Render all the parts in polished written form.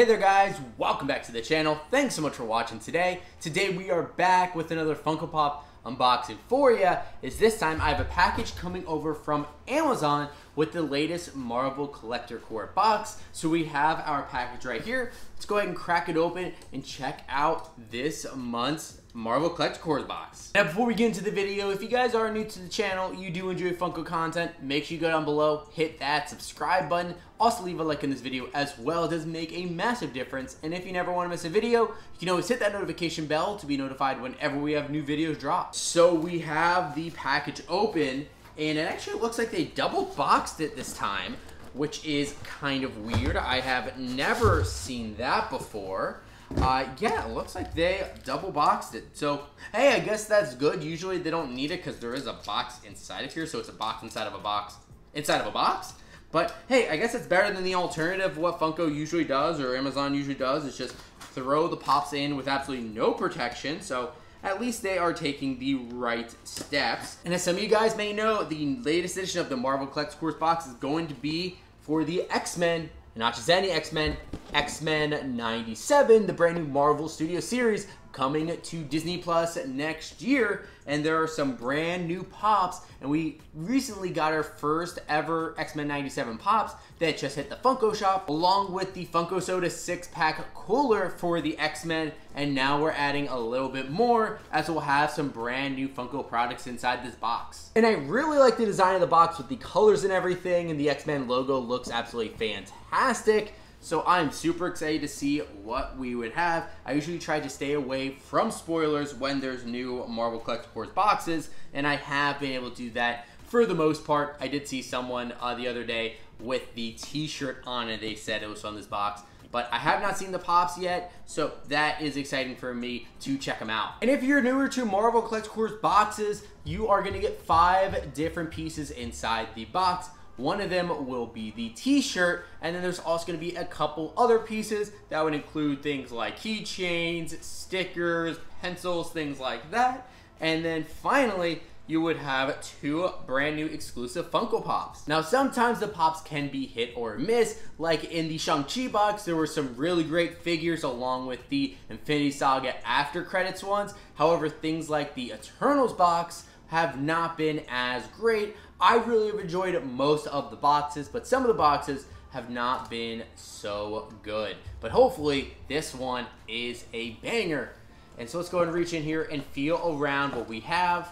Hey there guys, welcome back to the channel. Thanks so much for watching today. Today we are back with another Funko Pop unboxing for you. This time I have a package coming over from Amazon with the latest Marvel Collector Core box. So we have our package right here. Let's go ahead and crack it open and check out this month's Marvel Collector Core box. Now before we get into the video, if you guys are new to the channel, you do enjoy Funko content, make sure you go down below, hit that subscribe button. Also leave a like in this video as well. It does make a massive difference. And if you never want to miss a video, you can always hit that notification bell to be notified whenever we have new videos drop. So we have the package open, and it actually looks like they double boxed it this time, which is kind of weird. I have never seen that before. Yeah, it looks like they double boxed it. So, hey, I guess that's good. Usually they don't need it because there is a box inside of here. So it's a box inside of a box inside of a box. But, hey, I guess it's better than the alternative. What Funko usually does or Amazon usually does is just throw the pops in with absolutely no protection. So at least they are taking the right steps. And as some of you guys may know, the latest edition of the Marvel Collector Core box is going to be for the X-Men. Not just any X-Men, Xmen 97, the brand new Marvel Studio series coming to Disney Plus next year. And there are some brand new pops, and we recently got our first ever Xmen 97 pops that just hit the Funko shop, along with the Funko Soda 6-pack cooler for the X-Men. And now we're adding a little bit more, as we'll have some brand new Funko products inside this box. And I really like the design of the box with the colors and everything, and the X-Men logo looks absolutely fantastic. So I'm super excited to see what we would have. I usually try to stay away from spoilers when there's new Marvel Collector Core boxes, and I have been able to do that for the most part. I did see someone the other day with the t-shirt on it. They said it was on this box, but I have not seen the pops yet, so that is exciting for me to check them out. And if you're newer to Marvel Collector Core boxes, you are going to get 5 different pieces inside the box. One of them will be the t-shirt, and then there's also going to be a couple other pieces that would include things like keychains, stickers, pencils, things like that. And then finally, you would have 2 brand new exclusive Funko Pops. Now, sometimes the Pops can be hit or miss. Like in the Shang-Chi box, there were some really great figures along with the Infinity Saga after credits ones. However, things like the Eternals box have not been as great. I really have enjoyed most of the boxes, but some of the boxes have not been so good. But hopefully, this one is a banger. And so let's go ahead and reach in here and feel around what we have.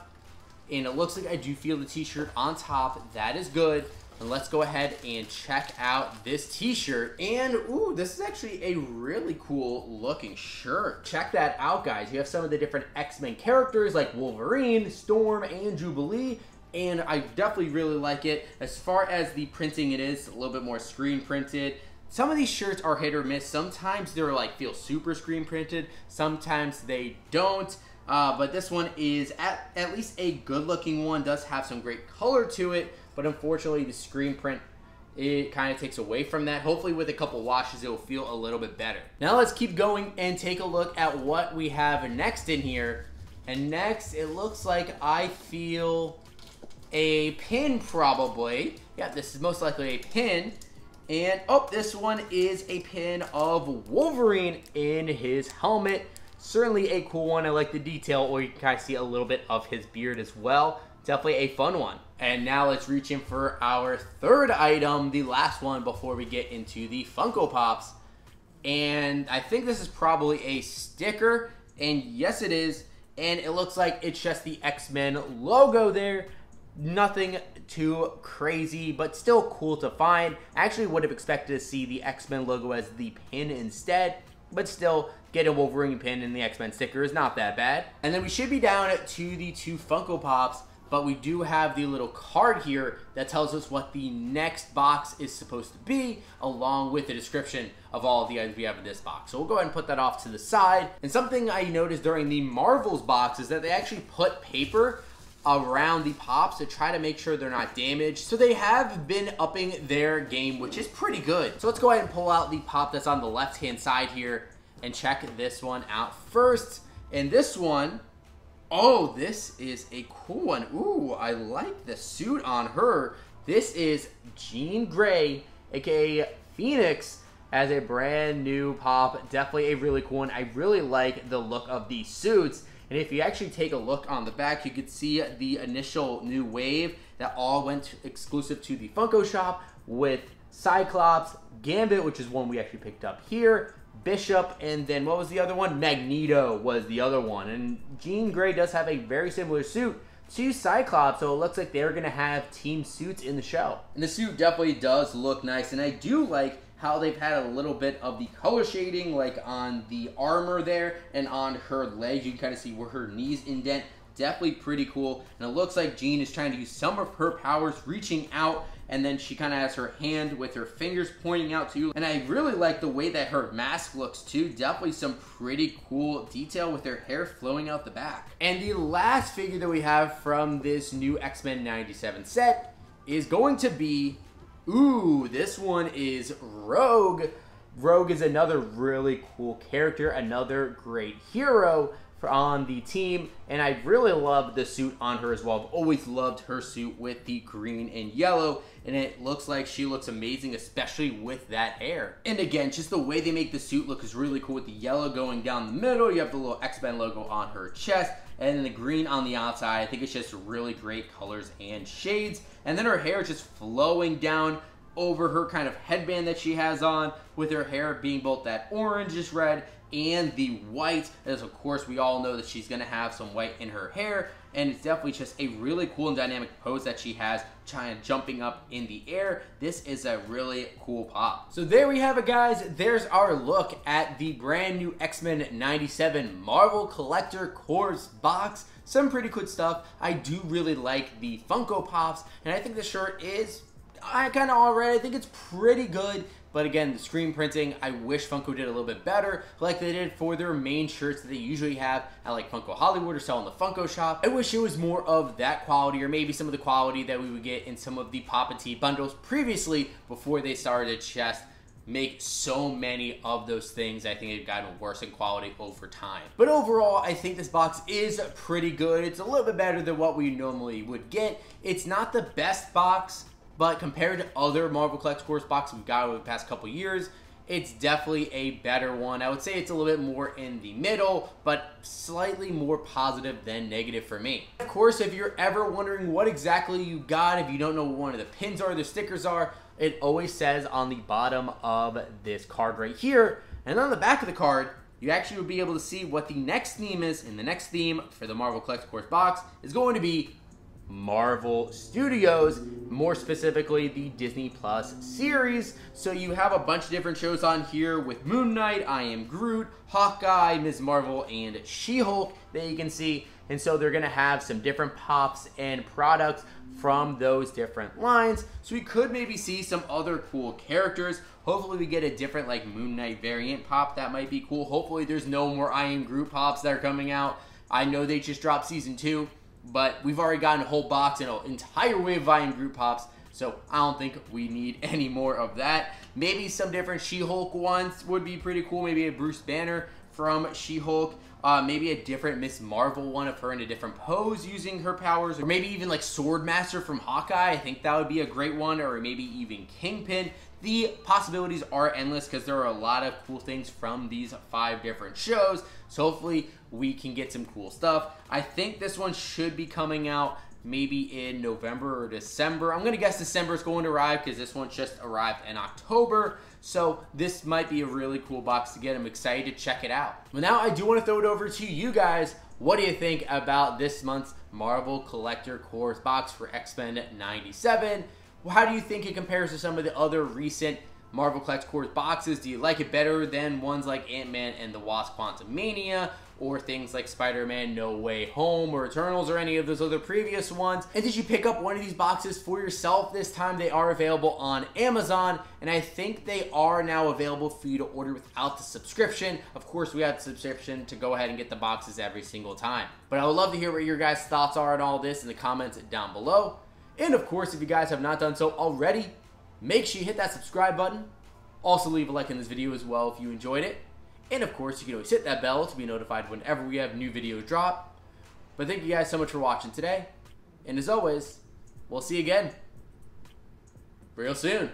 And it looks like I do feel the t-shirt on top. That is good. And let's go ahead and check out this t-shirt. And, ooh, this is actually a really cool looking shirt. Check that out, guys. You have some of the different X-Men characters like Wolverine, Storm, and Jubilee. And I definitely really like it. As far as the printing, it is a little bit more screen printed. Some of these shirts are hit or miss. Sometimes they're like feel super screen printed. Sometimes they don't. But this one is at least a good looking one. Does have some great color to it. But unfortunately, the screen print, it kind of takes away from that. Hopefully with a couple washes, it will feel a little bit better. Now let's keep going and take a look at what we have next in here. And next, it looks like I feel a pin probably. Yeah, this is most likely a pin. And, oh, this one is a pin of Wolverine in his helmet. Certainly a cool one. I like the detail, or you can kind of see a little bit of his beard as well. Definitely a fun one. And now let's reach in for our third item, the last one before we get into the Funko Pops. And I think this is probably a sticker. And yes, it is. And it looks like it's just the X-Men logo there. Nothing too crazy, but still cool to find. I actually would have expected to see the X-Men logo as the pin instead, but still, get a Wolverine pin and the X-Men sticker is not that bad. And then we should be down to the 2 Funko Pops, but we do have the little card here that tells us what the next box is supposed to be, along with the description of all of the items we have in this box. So we'll go ahead and put that off to the side. And something I noticed during the Marvels box is that they actually put paper around the pops to try to make sure they're not damaged. So they have been upping their game, which is pretty good. So let's go ahead and pull out the pop that's on the left-hand side here and check this one out first. And this one, oh, this is a cool one. Ooh, I like the suit on her. This is Jean Grey, aka Phoenix, as a brand new pop. Definitely a really cool one. I really like the look of these suits. And if you actually take a look on the back, you can see the initial new wave that all went exclusive to the Funko shop with Cyclops, Gambit, which is one we actually picked up here, Bishop, and then what was the other one? Magneto was the other one. And Jean Grey does have a very similar suit to Cyclops, so it looks like they're going to have team suits in the show. And the suit definitely does look nice, and I do like how they've had a little bit of the color shading, like on the armor there and on her legs. You can kind of see where her knees indent. Definitely pretty cool. And it looks like Jean is trying to use some of her powers, reaching out, and then she kind of has her hand with her fingers pointing out to you. And I really like the way that her mask looks too. Definitely some pretty cool detail with her hair flowing out the back. And the last figure that we have from this new X-Men 97 set is going to be, ooh, this one is Rogue. Rogue is another really cool character, another great hero on the team, and I really love the suit on her as well. I've always loved her suit with the green and yellow, and it looks like she looks amazing, especially with that hair. And again, just the way they make the suit look is really cool with the yellow going down the middle. You have the little X-Men logo on her chest, and then the green on the outside. I think it's just really great colors and shades. And then her hair is just flowing down over her kind of headband that she has on, with her hair being both that orangish red and the white, as of course we all know that she's going to have some white in her hair, and it's definitely just a really cool and dynamic pose that she has, jumping up in the air. This is a really cool pop. So there we have it, guys. There's our look at the brand new X-Men 97 Marvel Collector Course box. Some pretty good stuff. I do really like the Funko Pops, and I think the shirt is kind of alright. I think it's pretty good. But again, the screen printing, I wish Funko did a little bit better, like they did for their main shirts that they usually have at like Funko Hollywood or sell in the Funko shop. I wish it was more of that quality, or maybe some of the quality that we would get in some of the Pop and Tee bundles previously before they started to just make so many of those things. I think they've gotten worse in quality over time. But overall, I think this box is pretty good. It's a little bit better than what we normally would get. It's not the best box, but compared to other Marvel Collector Course boxes we've got over the past couple years, it's definitely a better one. I would say it's a little bit more in the middle, but slightly more positive than negative for me. Of course, if you're ever wondering what exactly you got, if you don't know what one of the pins are, the stickers are, it always says on the bottom of this card right here. And on the back of the card, you actually will be able to see what the next theme is, and the next theme for the Marvel Collector Course box is going to be Marvel Studios, more specifically the Disney Plus series. So you have a bunch of different shows on here with Moon Knight, I Am Groot, Hawkeye, Ms. Marvel, and She-Hulk that you can see. And so they're going to have some different pops and products from those different lines. So we could maybe see some other cool characters. Hopefully we get a different like Moon Knight variant pop. That might be cool. Hopefully there's no more I Am Groot pops that are coming out. I know they just dropped season 2. But we've already gotten a whole box and an entire wave of I Am Groot pops, so I don't think we need any more of that. Maybe some different She-Hulk ones would be pretty cool. Maybe a Bruce Banner from She-Hulk. Maybe a different Ms. Marvel one of her in a different pose using her powers. Or maybe even like Swordmaster from Hawkeye. I think that would be a great one. Or maybe even Kingpin. The possibilities are endless because there are a lot of cool things from these 5 different shows. So hopefully we can get some cool stuff. I think this one should be coming out maybe in November or December. I'm going to guess December is going to arrive because this one just arrived in October. So this might be a really cool box to get. I'm excited to check it out. Well, now I do want to throw it over to you guys. What do you think about this month's Marvel Collector Course box for X-Men 97? How do you think it compares to some of the other recent Marvel Collector Course boxes? Do you like it better than ones like Ant-Man and the Wasp Quantumania, or things like Spider-Man No Way Home or Eternals, or any of those other previous ones? And did you pick up one of these boxes for yourself this time? They are available on Amazon, and I think they are now available for you to order without the subscription. Of course, we have the subscription to go ahead and get the boxes every single time. But I would love to hear what your guys' thoughts are on all this in the comments down below. And of course, if you guys have not done so already, make sure you hit that subscribe button. Also, leave a like in this video as well if you enjoyed it. And of course, you can always hit that bell to be notified whenever we have new videos drop. But thank you guys so much for watching today. And as always, we'll see you again real soon.